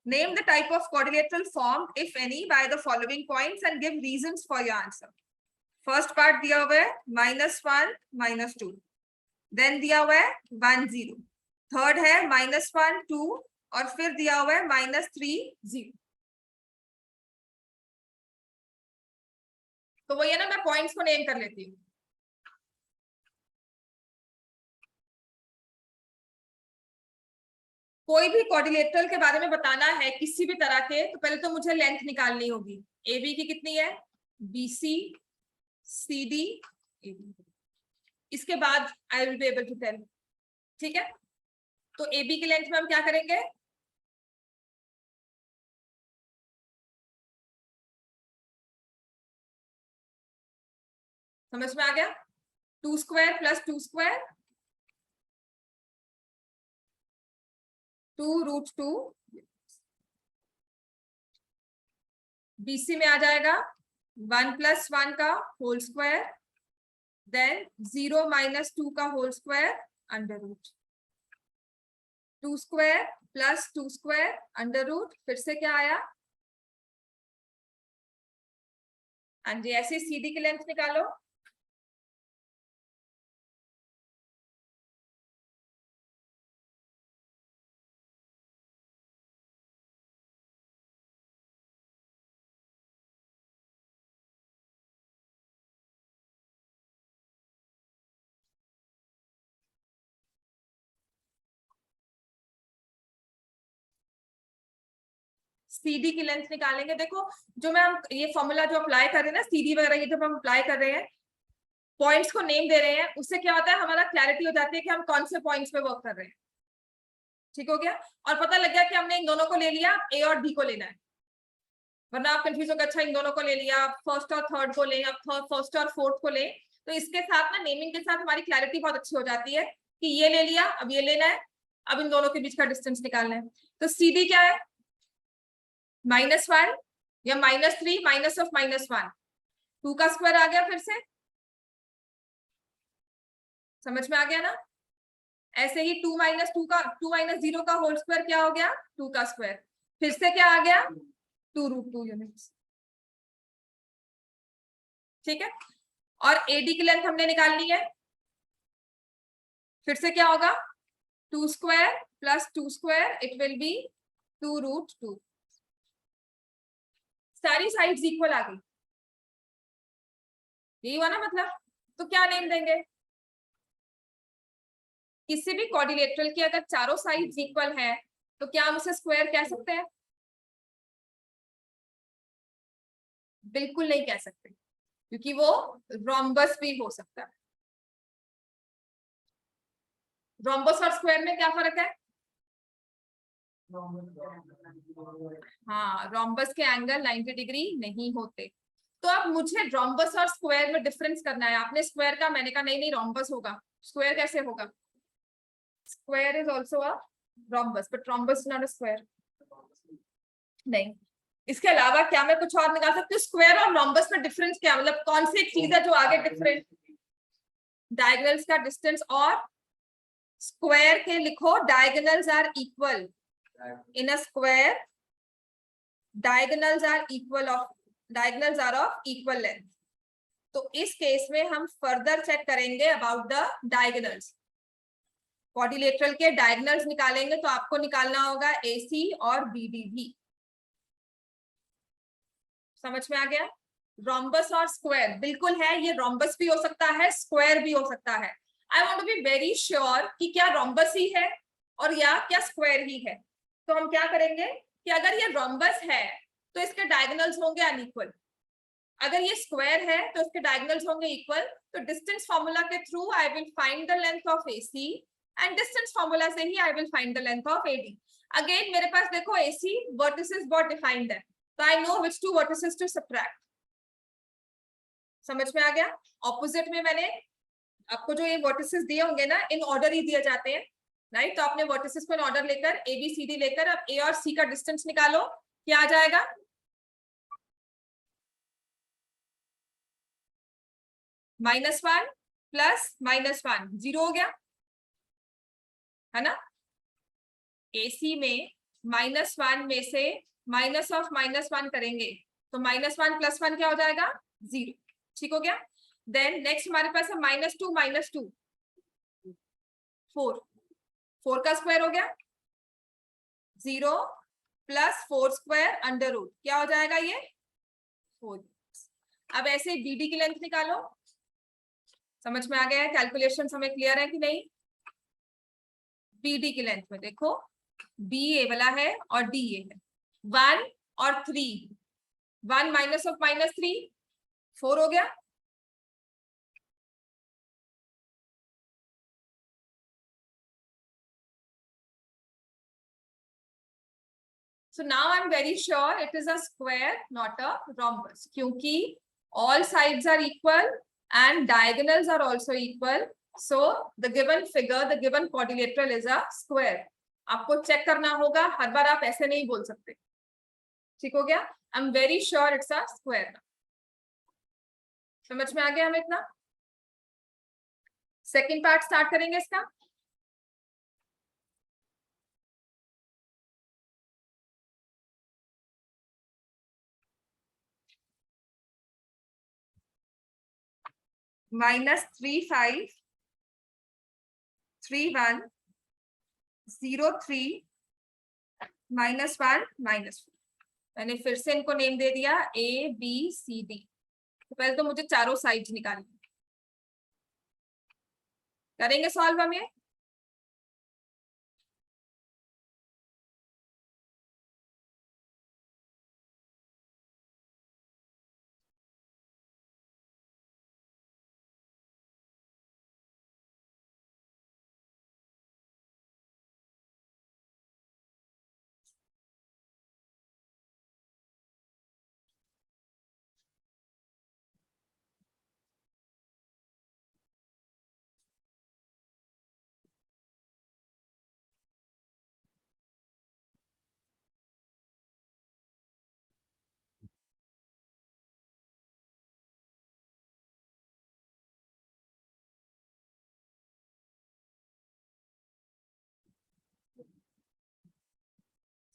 Name the type of quadrilateral formed, if any, by the following points and give reasons for your answer. First part दिया हुआ है -1 -2, देन दिया हुआ है 1 0, थर्ड है -1 2 और फिर दिया हुआ है -3 0। तो वही है ना, मैं पॉइंट्स को नेम कर लेती हूँ। कोई भी क्वाड्रिलेटरल के बारे में बताना है किसी भी तरह के, तो पहले तो मुझे लेंथ निकालनी होगी। AB की कितनी है, BC CD AB, इसके बाद I will be able to tell. ठीक है, तो AB की लेंथ में हम क्या करेंगे, समझ में आ गया, 2 स्क्वायर प्लस 2 स्क्वायर 2√2, BC में आ जाएगा 1 + 1 का होल स्क्वायर, देन 0 - 2 का whole square √, 2 square plus 2 square √, फिर से क्या आया, हाँ जी, ऐसे CD की लेंथ निकालो। CD की लेंथ निकालेंगे। देखो जो मैं हम ये फॉर्मूला जो अप्लाई कर रहे हैं ना, CD वगैरह ये जब हम अप्लाई कर रहे हैं, पॉइंट्स को नेम दे रहे हैं, उससे क्या होता है, हमारा क्लैरिटी हो जाती है कि हम कौन से पॉइंट्स पे वर्क कर रहे हैं। ठीक हो गया, और पता लग गया कि हमने इन दोनों को ले लिया, A और B को लेना है, वरना आप कंफ्यूज हो गए, अच्छा इन दोनों को ले लिया, फर्स्ट और थर्ड को ले, अब फर्स्ट और फोर्थ को ले। तो इसके साथ ना नेमिंग के साथ हमारी क्लैरिटी बहुत अच्छी हो जाती है कि ये ले लिया, अब ये लेना है, अब इन दोनों के बीच का डिस्टेंस निकालना है। तो CD क्या है, -1 या -3 -(-1), 2 का स्क्वायर आ गया, फिर से समझ में आ गया ना। ऐसे ही 2 - 0 का होल स्क्वायर क्या हो गया, 2 का स्क्वायर, फिर से क्या आ गया, 2√2 यूनिट्स। ठीक है, और AD की लेंथ हमने निकालनी है, फिर से क्या होगा, 2 square plus 2 square, it will be 2√2। सारी साइड्स इक्वल आ गई, यही हुआ ना मतलब। तो क्या नेम देंगे, किसी भी क्वाड्रिलेटरल की अगर चारों साइड्स इक्वल है तो क्या हम उसे स्क्वायर कह सकते हैं, बिल्कुल नहीं कह सकते, क्योंकि वो रोम्बस भी हो सकता है। रोम्बस और स्क्वायर में क्या फर्क है, हाँ, रोम्बस के एंगल 90 डिग्री नहीं होते। तो अब मुझे रोम्बस और स्क्वायर में डिफरेंस करना है। आपने स्क्वायर का, मैंने कहा नहीं नहीं रोम्बस होगा, स्क्वायर कैसे होगा, square is also a rhombus but rhombus not a square. नहीं, इसके अलावा क्या मैं कुछ और निकाल सकती हूँ, स्क्वायर और रोम्बस में डिफरेंस क्या, मतलब कौन सी एक चीज है जो आगे डिफरेंट, डायगोनल्स का डिस्टेंस, और स्क्वायर के लिखो diagonals are equal in a square, diagonals are of equal length. तो इस केस में हम फर्दर चेक करेंगे अबाउट द डायगोनल्स, क्वाड्रिलेटरल के डायगोनल्स निकालेंगे, तो आपको निकालना होगा AC और BD भी। समझ में आ गया, रोम्बस और स्क्वायर बिल्कुल है, ये रोम्बस भी हो सकता है, स्क्वायर भी हो सकता है। I want to be very sure कि क्या रोम्बस ही है और या क्या स्क्वायर ही है। तो हम क्या करेंगे कि अगर ये रोम्बस है तो इसके डायगोनल्स होंगे अनइक्वल, अगर ये स्क्वायर है तो इसके डायगोनल्स होंगे इक्वल। तो डिस्टेंस फार्मूला के through I will find the length of AC, and distance formula से ही I will find the length of AD। Again मेरे पास देखो AC वर्टिसेस बहुत डिफाइंड है, तो I know which 2 vertices to subtract. समझ में आ गया, ऑपोजिट में मैंने आपको जो ये वर्टिसेस दिए होंगे ना, इन ऑर्डर ही दिए जाते हैं, राइट। तो आपने वर्टिसेस को इन ऑर्डर लेकर ABCD लेकर अब A और C का डिस्टेंस निकालो, क्या आ जाएगा, -1 प्लस -1 0 हो गया, है ना। AC में -1 में से माइनस ऑफ -1 करेंगे तो -1 + 1 क्या हो जाएगा, 0। ठीक हो गया। देन नेक्स्ट हमारे पास है -2 -2, 4, 4 का स्क्वायर हो गया 0 प्लस 4 स्क्वायर अंडर रूट, क्या हो जाएगा ये 4। अब ऐसे BD की लेंथ निकालो। समझ में आ गया है? कैलकुलेशन हमें क्लियर है कि नहीं? BD की लेंथ में देखो, B ये वाला है और D ये है, 1 और 3, 1 माइनस ऑफ -3 4 हो गया। So now I'm very sure it is a square, not a rhombus, क्योंकि all sides are equal and diagonals are also equal. So the given figure, the given quadrilateral is a square. आपको check करना होगा, हर बार आप ऐसे नहीं बोल सकते। ठीक हो गया? I'm very sure it's a square. समझ में आ गया हमें इतना? सेकेंड पार्ट स्टार्ट करेंगे इसका। -3, 5, 3, 1, 0, 3, -1, -4। मैंने फिर से इनको नेम दे दिया ABCD। तो पहले तो मुझे चारों साइड्स निकालनी, करेंगे सॉल्व हम ये।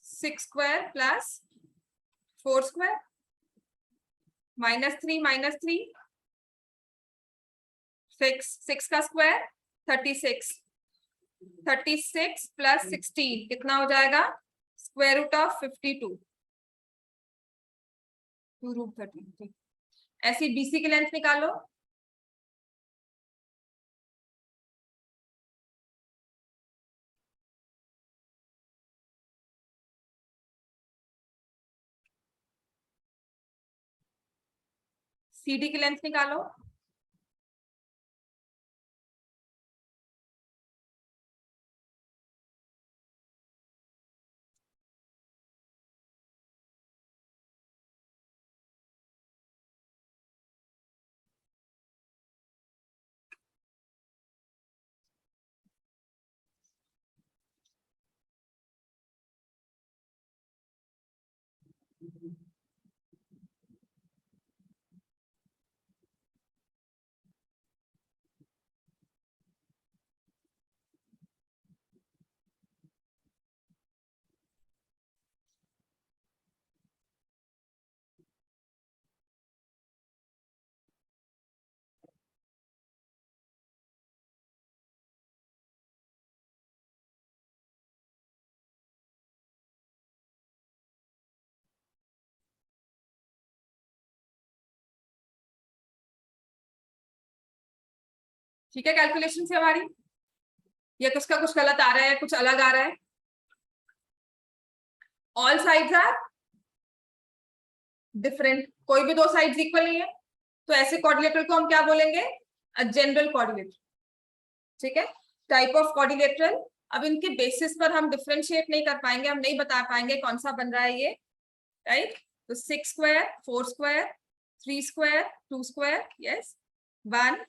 सिक्स स्क्वायर प्लस 4 स्क्वायर -3, 6 का स्क्वायर 36, 36 प्लस 16 कितना हो जाएगा? Square root of 52, 2√13। ऐसी BC की लेंथ निकालो। CD की लेंथ निकालो। ठीक है, कैलकुलेशन से हमारी या कुछ का कुछ गलत आ रहा है, कुछ अलग आ रहा है? ऑल साइड्स आर डिफरेंट, कोई भी दो साइड्स इक्वल नहीं है, तो ऐसे कोऑर्डिनेटर को हम क्या बोलेंगे? General coordinator. ठीक है, टाइप ऑफ कोऑर्डिनेटर। अब इनके बेसिस पर हम डिफरेंशिएट नहीं कर पाएंगे, हम नहीं बता पाएंगे कौन सा बन रहा है ये, राइट? तो 6 square, 4 square, 3 square, 2 square, yes, 1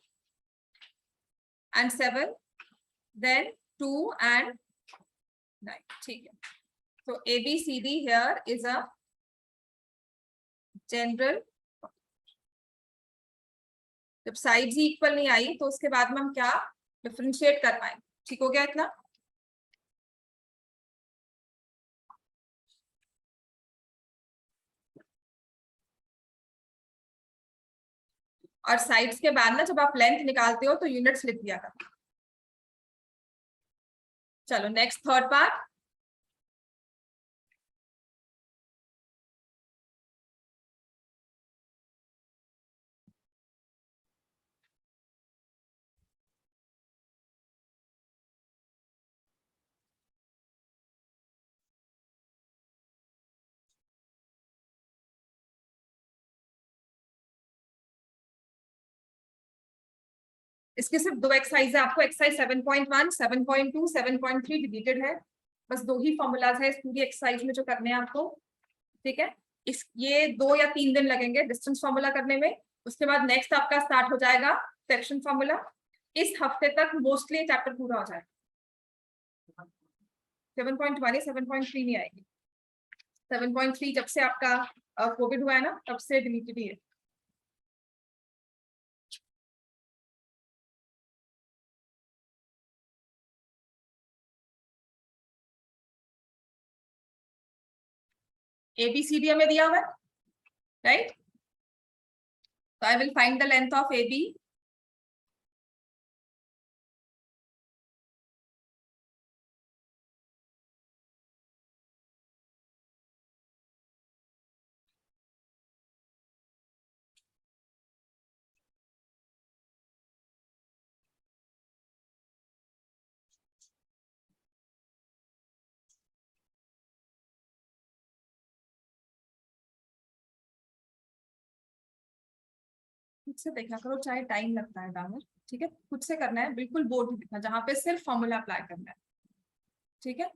and 7, then 2 and 9। ठीक है, so ABCD here is a general. जब साइड्स ही इक्वल नहीं आई तो उसके बाद में हम क्या डिफरेंशिएट कर पाएंगे? ठीक हो गया इतना? और साइड्स के बाद ना जब आप लेंथ निकालते हो तो यूनिट्स लिख दिया करना। चलो नेक्स्ट थर्ड पार्ट। इसके सिर्फ दो एक्सरसाइज है, आपको एक्सरसाइज 7.1, 7.2, 7.3 डिलीटेड है, बस दो ही फॉर्मूलाज है इस पूरी एक्सरसाइज में जो करने हैं आपको, ठीक है। इस ये 2 या 3 दिन लगेंगे डिस्टेंस फॉर्मूला करने में, उसके बाद नेक्स्ट आपका स्टार्ट हो जाएगा सेक्शन फॉर्मूला। इस हफ्ते तक मोस्टली चैप्टर पूरा हो जाएगा। 7.1 7.3 नहीं आएगी, 7.3 जब से आपका कोविड हुआ है ना तब से डिलीटेड ही है। ABCD हमें दिया हुआ है, right. So I will find the length of AB. खुद से देखा करो, चाहे टाइम लगता है डामर, ठीक है, खुद से करना है, बिल्कुल बोर्ड नहीं दिखना, जहां पे सिर्फ फॉर्मूला अप्लाई करना है, ठीक है,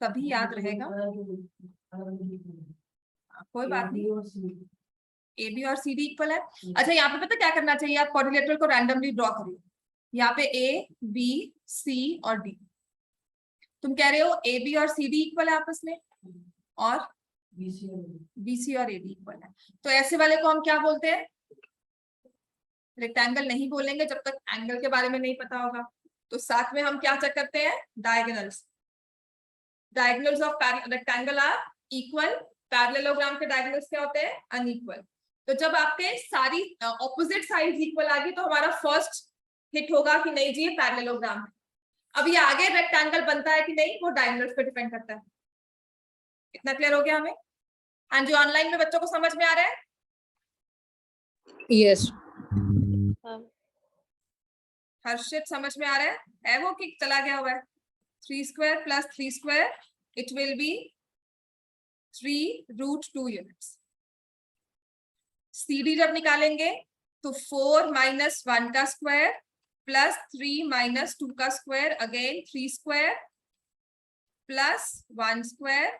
तभी याद रहेगा। कोई बात नहीं, AB और CD इक्वल है। अच्छा यहाँ पे पता क्या करना चाहिए, आप क्वाड्रिलेटरल को रैंडमली ड्रॉ करिए, यहाँ पे A, B, C और D। तुम कह रहे हो AB और CD इक्वल है आपस में, और BC और AD इक्वल है, तो ऐसे वाले को हम क्या बोलते हैं, रेक्टेंगल नहीं बोलेंगे जब तक एंगल के बारे में नहीं पता होगा। तो साथ में हम क्या चेक करते हैं, diagonals. Diagonals of rectangle are equal, parallelogram के डायगोनल्स क्या होते हैं, अनइक्वल। तो जब आपके सारी ऑपोजिट साइड्स इक्वल आ गई तो हमारा फर्स्ट हिट होगा कि नहीं जी ये पैरेललोग्राम है। अब ये आगे रेक्टेंगल बनता है कि नहीं वो डायगोनल्स पे डिपेंड करता है। इतना क्लियर हो गया हमें? हाँ जी, ऑनलाइन में बच्चों को समझ में आ रहा है? यस। हर्षित समझ में आ रहा है वो कि चला गया हुआ है? 3 square plus 3 square, it will be 3√2 units. CD जब निकालेंगे तो 4 minus 1 का स्क्वायर प्लस 3 minus 2 का square, again 3 square plus 1 square,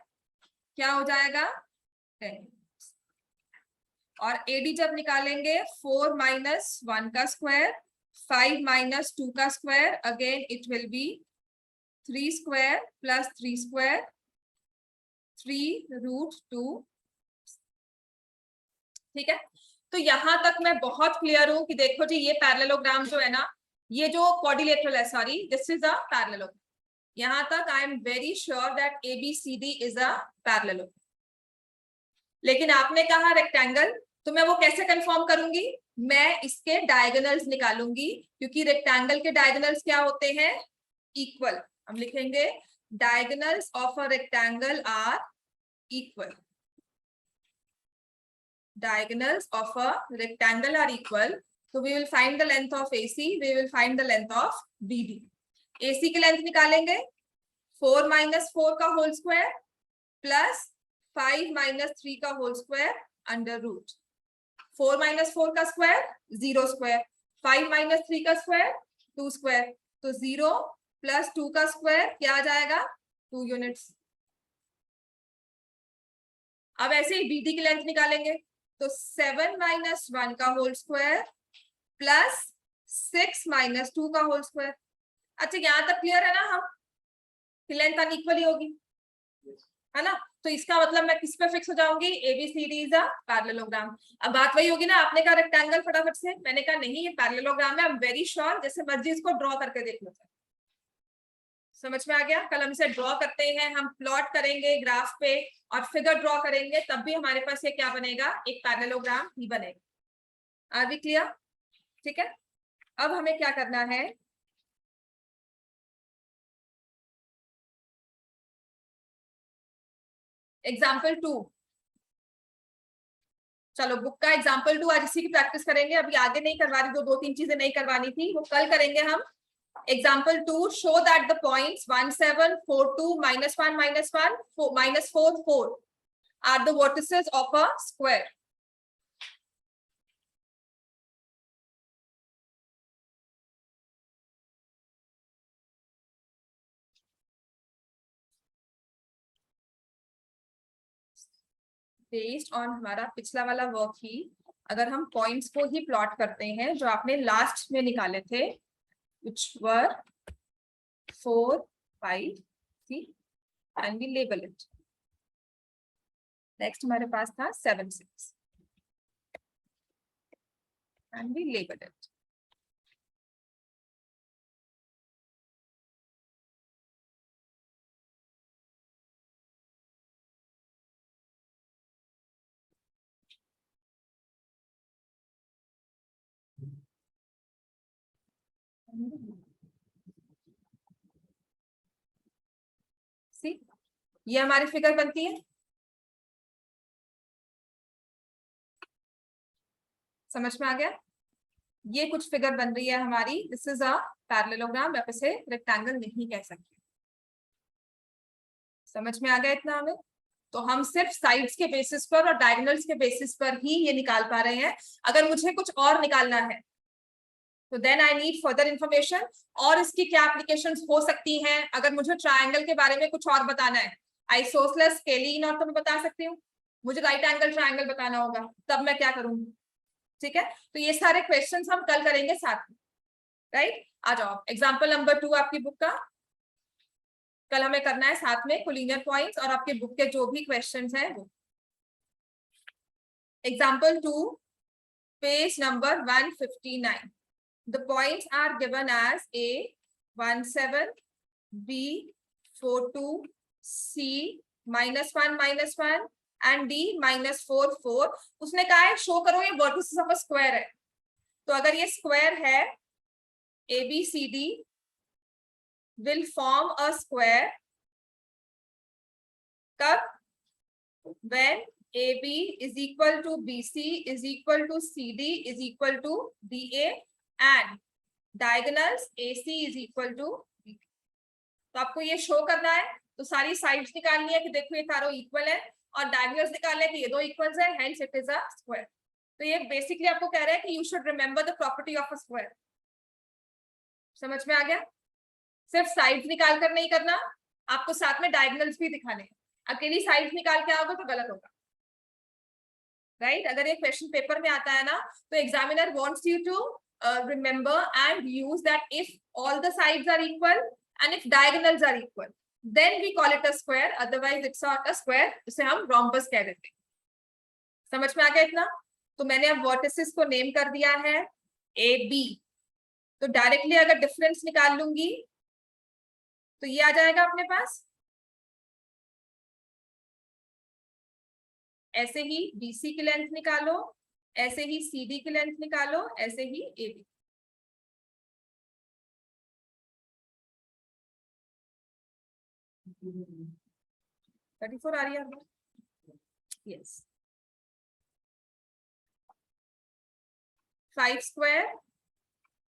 क्या हो जाएगा 10। और AD जब निकालेंगे 4 minus 1 का स्क्वायर, 5 minus 2 का square, again it will be 3 square plus 3 square, 3√2। ठीक है, तो यहां तक मैं बहुत क्लियर हूं कि देखो जी ये पैरेललोग्राम जो है ना, ये जो क्वाड्रिलेटरल है, sorry this is a parallelogram. यहां तक I am very sure that ABCD is a parallelogram. लेकिन आपने कहा रेक्टेंगल, तो मैं वो कैसे कंफर्म करूंगी, मैं इसके डायगोनल्स निकालूंगी, क्योंकि रेक्टेंगल के डायगोनल्स क्या होते हैं, इक्वल। हम लिखेंगे diagonals of a rectangle are equal. Diagonals of a rectangle are equal, so we will find the length of AC, we will find the length of BD. AC की length निकालेंगे 4 minus 4 का whole square plus 5 minus 3 का whole square under root. 4 minus 4 का square 0 square, 5 minus 3 का square 2 square, तो 0 plus 2 का square क्या आ जाएगा 2 यूनिट्स। अब ऐसे ही BD की लेंथ निकालेंगे तो 7 minus 1 का होल स्क्वायर प्लस 6 minus 2 का होल स्क्वायर। अच्छा यहाँ तक क्लियर है ना, हम लेंथ अनइक्वल ही होगी, है ना, तो इसका मतलब मैं किस पे फिक्स हो जाऊंगी, ABCD इज अ पैरेललोग्राम। अब बात वही होगी ना, आपने कहा रेक्टेंगल, फटाफट से मैंने कहा नहीं ये पैरेललोग्राम है, आई एम वेरी श्योर, जैसे मर्जी इसको ड्रॉ करके देख लो। समझ में आ गया? कल हम इसे ड्रॉ करते हैं, हम प्लॉट करेंगे ग्राफ पे और फिगर ड्रॉ करेंगे, तब भी हमारे पास ये क्या बनेगा, एक पैरेललोग्राम ही बनेगा। Are we clear? ठीक है, अब हमें क्या करना है, एग्जाम्पल 2, चलो बुक का एग्जाम्पल 2 आज इसी की प्रैक्टिस करेंगे, अभी आगे नहीं करवा रही, जो 2-3 चीजें नहीं करवानी थी वो कल करेंगे हम। Example 2, show that the points 1 7 4 2 -1 -1 -4 4 are the vertices of a square. Based on हमारा पिछला वाला वर्क ही अगर हम पॉइंट्स को ही प्लॉट करते हैं जो आपने लास्ट में निकाले थे, which were 4 5 see and we label it. Next हमारे पास था 7 6 and we label it. See, ये हमारी फिगर बनती है, समझ में आ गया? ये कुछ फिगर बन रही है हमारी, दिस इज अ पैरेललोग्राम, आप इसे रेक्टेंगल नहीं कह सकते। समझ में आ गया इतना हमें? तो हम सिर्फ साइड्स के बेसिस पर और डायगोनल्स के बेसिस पर ही ये निकाल पा रहे हैं। अगर मुझे कुछ और निकालना है तो then I need further information, और इसकी क्या एप्लीकेशंस हो सकती हैं। अगर मुझे ट्रायंगल के बारे में कुछ और बताना है, आइसोसेलेस, स्केलीन, और तो मैं बता सकती हूँ। मुझे राइट एंगल ट्रायंगल बताना होगा, तब मैं क्या करूंगी? ठीक है, तो ये सारे क्वेश्चंस हम कल करेंगे साथ में, राइट? आ जाओ, एग्जाम्पल नंबर 2 आपकी बुक का कल हमें करना है साथ में, कोलिनियर पॉइंट्स और आपके बुक के जो भी क्वेश्चंस हैं वो। Example 2, page number 159. The points are given as A 1 7, B 4 2, C -1 -1 and D -4 4. उसने कहा है शो करो ये वर्टिसेस ऑफ अ स्क्वायर है। तो अगर ये स्क्वायर है ABCD will form a square कब? when AB is equal to BC is equal to CD is equal to DA and diagonals AC is equal to B. तो आपको ये show करना है, तो सारी साइड्स निकालनी है कि देखो ये चारों इक्वल है, और डायगोनल्स निकालने हैं कि ये दो इक्वल्स है, hence it is a square. तो ये बेसिकली आपको कह रहा है कि you should remember the property of a square. समझ में आ गया? सिर्फ साइड्स निकाल कर नहीं करना, आपको साथ में डायगोनल्स भी दिखाने हैं। अकेली साइड्स निकाल के आओगे तो गलत होगा, राइट? अगर ये क्वेश्चन पेपर में आता है ना, तो examiner wants you to remember and use that if all the sides are equal and if diagonals are equal then we call it a square, otherwise it's not a square, इसे हम rhombus कह देते हैं। समझ में आ गया इतना? तो मैंने अब वर्टिसेस को नेम कर दिया है AB, तो डायरेक्टली अगर डिफरेंस निकाल लूंगी तो ये आ जाएगा अपने पास, ऐसे ही BC की लेंथ निकालो, ऐसे ही CD की लेंथ निकालो, ऐसे ही AB। आ रही है? यस। 5 स्क्वायर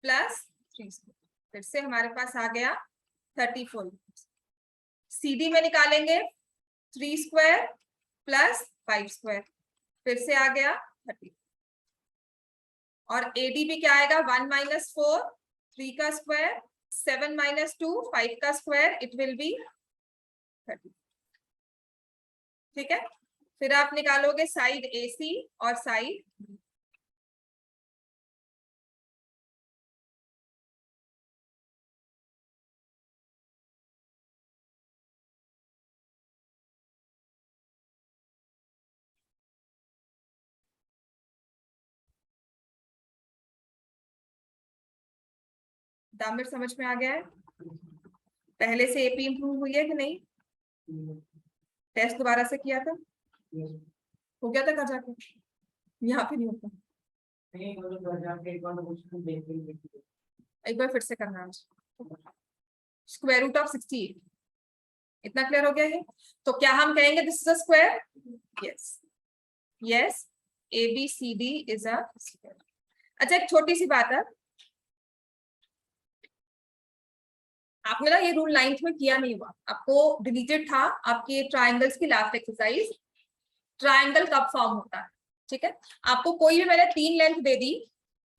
प्लस 3 स्क्वायर, फिर से हमारे पास आ गया 34। CD में निकालेंगे 3 स्क्वायर प्लस 5 स्क्वायर, फिर से आ गया 30। और AD भी क्या आएगा? 1 - 4 3 का स्क्वायर, 7 - 2 5 का स्क्वायर, इट विल बी 30। ठीक है, फिर आप निकालोगे साइड AC और साइड B। दामिर समझ में आ गया है? पहले से AP इंप्रूव हुई है कि नहीं? टेस्ट दोबारा से किया था? हो गया था कहाँ जाके? यहाँ पे नहीं होता, एक बार फिर से करना। स्क्वायर रूट ऑफ 68 इतना क्लियर हो गया है? तो क्या हम कहेंगे this is a square? Yes, yes, ABCD is a square. अच्छा, एक छोटी सी बात है, आपने ना ये रूल 9th में किया नहीं हुआ, आपको डिलीटेड था आपके ट्राइंगल्स की लास्ट एक्सरसाइज, ट्राइंगल कब फॉर्म होता है। ठीक है, आपको कोई भी मैंने 3 लेंथ दे दी,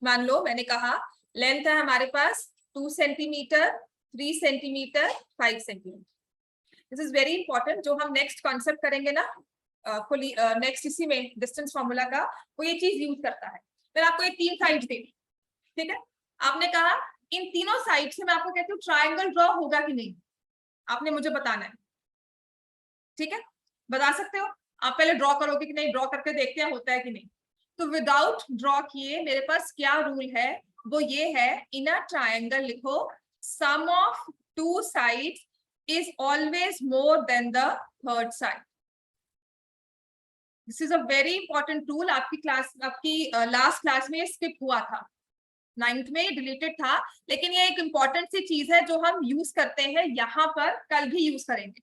मान लो मैंने कहा लेंथ है हमारे पास 2 centimetre, 3 centimetre, 5 centimetre. This is very important, जो हम नेक्स्ट कॉन्सेप्ट करेंगे ना नेक्स्ट इसी में डिस्टेंस फॉर्मूला का, वो ये चीज यूज करता है। फिर आपको ये 3 साइड दे, ठीक है, आपने कहा इन तीनों साइड से मैं आपको कहती हूँ ट्राइंगल ड्रॉ होगा कि नहीं, आपने मुझे बताना है। ठीक है, बता सकते हो आप, पहले ड्रॉ करोगे कि नहीं, ड्रॉ करके देखते हैं होता है कि नहीं। तो विदाउट ड्रॉ किए मेरे पास क्या रूल है, वो ये है, इन अ ट्राइंगल लिखो sum of 2 sides is always more than the third side. This is a very important rule, आपकी लास्ट क्लास में स्किप हुआ था, 9th में डिलीटेड था, लेकिन ये एक इंपॉर्टेंट सी चीज है जो हम यूज करते हैं यहाँ पर, कल भी यूज करेंगे।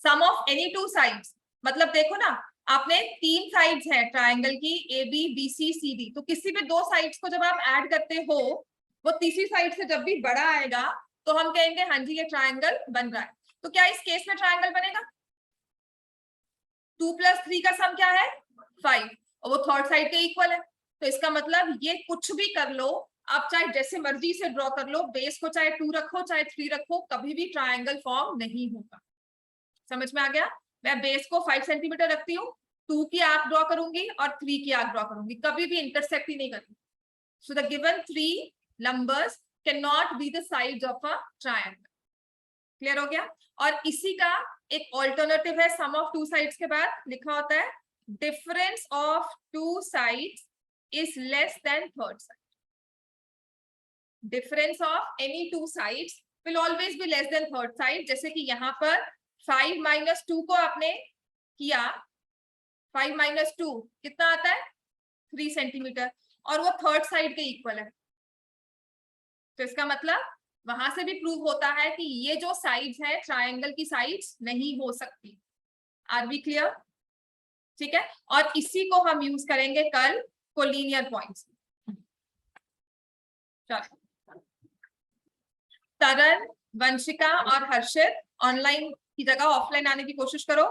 सम ऑफ एनी 2 साइड्स, मतलब देखो ना, आपने 3 साइड्स हैं ट्राइंगल की, ABBCCD, तो किसी भी 2 साइड्स को जब आप ऐड करते हो, वो तीसरी साइड से जब भी बड़ा आएगा तो हम कहेंगे हाँ जी ये ट्राइंगल बन रहा है। तो क्या इस केस में ट्राइंगल बनेगा? 2 + 3 का सम क्या है? 5, और वो थर्ड साइड के इक्वल है। तो इसका मतलब ये कुछ भी कर लो आप, चाहे जैसे मर्जी से ड्रॉ कर लो, बेस को चाहे 2 रखो चाहे 3 रखो, कभी भी ट्राइंगल फॉर्म नहीं होगा। समझ में आ गया? मैं बेस को 5 सेंटीमीटर रखती हूँ, 2 की आर्क ड्रॉ करूंगी और 3 की आर्क ड्रॉ करूंगी, कभी भी इंटरसेक्ट ही नहीं करूंगी। So the given 3 numbers cannot be the sides of a triangle। Clear हो गया? और इसी का एक ऑल्टरनेटिव है, सम ऑफ 2 साइड्स के बाद लिखा होता है difference of 2 sides is less than third side. Difference of any 2 sides will always be less than third side. जैसे कि यहाँ पर 5 - 2 को आपने किया, 5 - 2 कितना आता है? 3 सेंटीमीटर, और वो थर्ड साइड के इक्वल है। तो इसका मतलब वहां से भी प्रूव होता है कि ये जो साइड्स है ट्राइंगल की साइड्स नहीं हो सकती। Are we clear? ठीक है, और इसी को हम यूज करेंगे कल कोलिनियर पॉइंट्स। तरन, वंशिका और हर्षित ऑनलाइन की जगह ऑफलाइन आने की कोशिश करो।